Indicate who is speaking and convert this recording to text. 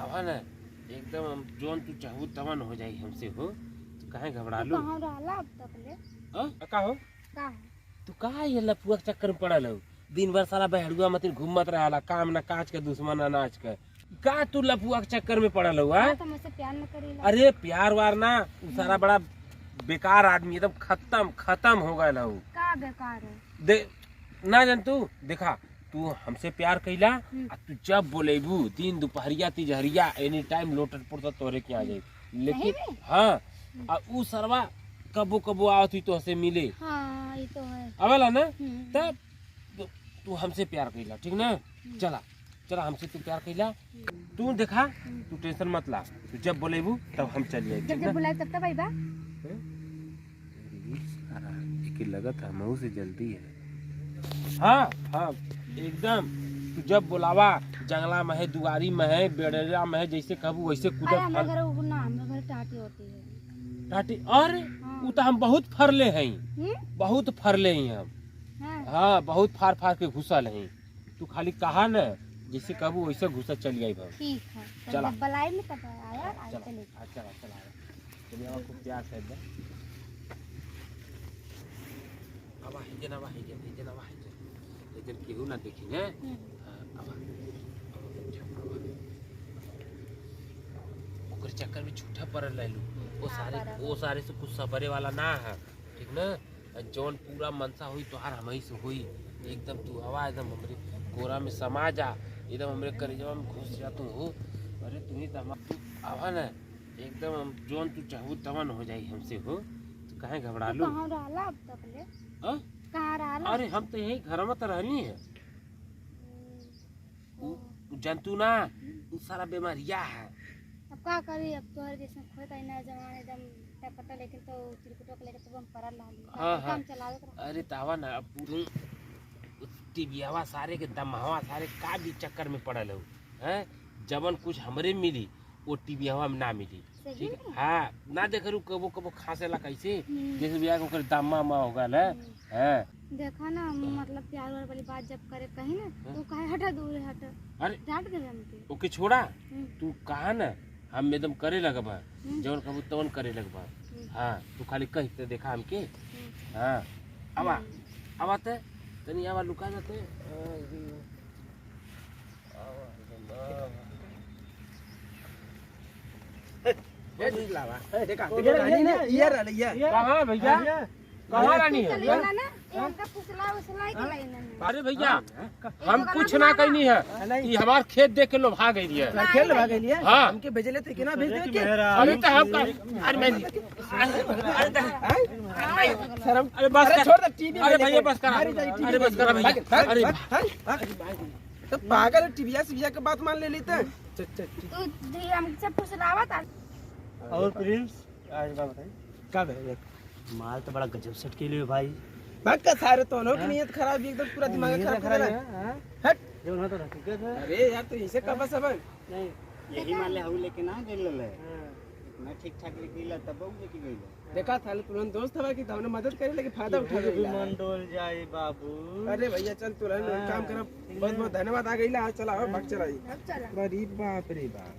Speaker 1: आवा ना एकदम जोन तू चाहू तवन हो जाई हमसे हो। तू काहे घबरा लो?
Speaker 2: कहां रहला अब तक ले?
Speaker 1: का हो?
Speaker 2: का
Speaker 1: तू का ये लफुआ के चक्कर में पड़ल हो? दिन भर साला बहड़ुआ मत घूमत रहला, काम ना काज के दुश्मन अनाज के। का तू लफुआ के चक्कर में पड़ल हो?
Speaker 2: तो मुझसे प्यार न करेला।
Speaker 1: अरे प्यार वार ना, उ सारा बड़ा बेकार आदमी एकदम खत्म हो गए हो।
Speaker 2: का बेकार है?
Speaker 1: दे ना जान तू देखा, तू हमसे प्यार कैला आ तू जब बोलेबू दिन दोपहरिया तिजहरिया एनी टाइम लोटट पुरता तोरे के आ जाई। लेकिन हाँ आ उ सरवा कबो कबो आवत हुई तो हसे मिले।
Speaker 2: हाँ ये तो है।
Speaker 1: अवेला ना तब तू हमसे प्यार कैला, ठीक ना? चला चला हमसे तू प्यार कैला, तू देखा तू टेंशन मत ला, तू जब बोलेबू तब हम चल जाए।
Speaker 2: जब बुलाए तब तब आईबा।
Speaker 1: लगत है मऊ से जल्दी है। हाँ हाँ एकदम, तू जब बुलावा जंगला में है, दुआरी में है, बेड़ेरा में है, जैसे कहबू वैसे कूदत।
Speaker 2: हमारे घर ना, हमारे घर टाटी होती है।
Speaker 1: टाटी? अरे उ तो हम बहुत फरले हैं, बहुत फरले हैं हम। हाँ बहुत फार के घुसल हैं। तू खाली कहा न जैसे कहबू वैसे घुसा चल आई।
Speaker 2: ठीक है
Speaker 1: चला
Speaker 2: बलाई में कब आया?
Speaker 1: चला चलिए आपको प्यार से आवा हिजन लेकिन केहू ना देखी ने। ओकर चक्कर में झूठा पड़ल रहलू। वो सारे से कुछ सबरे वाला ना है, ठीक ना? जौन पूरा मनसा हुई तोहार हमही से हुई। एकदम तू हवा एकदम हमरे कोरा में समा जा, एकदम हमरे करेजवा में घुस जा तू हो। अरे तू ही तो आवा ना एकदम जोन तू चाहू तवन हो जाई हमसे हो। तू काहे घबरा लो?
Speaker 2: कहां रहला अब तक ले? कहां रहला?
Speaker 1: अरे हम तो यही घर में तो रहनी है। जंतु ना उ सारा बीमारिया है।
Speaker 2: अब का करी? अब तोहर जैसे खोता है ना जवान एकदम टपटा, लेकिन तो चिरकुटो के लेके तो हम परल लाली काम चलावत रह।
Speaker 1: अरे तावा ना अब पूरी टीबियावा सारे के दमहवा सारे का भी चक्कर में पड़ल हो हैं। जबन कुछ हमरे मिली वो टीबियावा में ना मिली, ठीक है? हाँ ना देख रू कबो कबो खासेला कैसे जैसे बिया को दम्मा मा हो गल है।
Speaker 2: देखा ना मतलब प्यार वाली बात जब करे कहीं ना तो काहे हटा दूर हट।
Speaker 1: अरे
Speaker 2: डांट दे हमके।
Speaker 1: ओके छोड़ा, तू कहा ना हम एकदम करे लगबा, जौन कहबू तौन करे लगबा। हाँ तू खाली कह के देखा हमके। हाँ आवा आवा तनी आवा लुका जाते। कहाँ भैया? कहाँ रानी है? अरे भैया हम कुछ ना कहनी है, ये हमार खेत देख के लो भाग गई है। हाँ
Speaker 3: हमके भेजले थे कि ना भेज दे के?
Speaker 1: अरे तो हम अरे मैं अरे बस
Speaker 3: छोड़ दे टीवी।
Speaker 1: अरे भैया बस करा, अरे बस करा भैया। अरे
Speaker 3: तो पागल टीविया से के बात मान ले लेते।
Speaker 2: तू हमसे फुसलावा था।
Speaker 4: और प्रिंस आज बात बताइए
Speaker 3: का भेज?
Speaker 4: माल तो बड़ा गजब सेट के लिए भाई।
Speaker 3: भाग का सारे तो लोग नियत खराब, एकदम पूरा दिमाग खराब कर रहा है। हट
Speaker 4: जो ना तो हकीकत है।
Speaker 3: अरे यार तो ऐसे कब सब
Speaker 4: नहीं यही मान ले हम लेके ना गेल ले मैं ठीक ठाक लेके गेला तब वो लेके गेल।
Speaker 3: देखा था तुरंत दोस्त हवा की हमने मदद करे लेकिन फायदा उठा ले।
Speaker 4: मन डोल जाए बाबू।
Speaker 3: अरे भैया चल तुरंत काम कर। बहुत बहुत धन्यवाद। आ गईला चला भाग चला। अरे बाप रे बाप।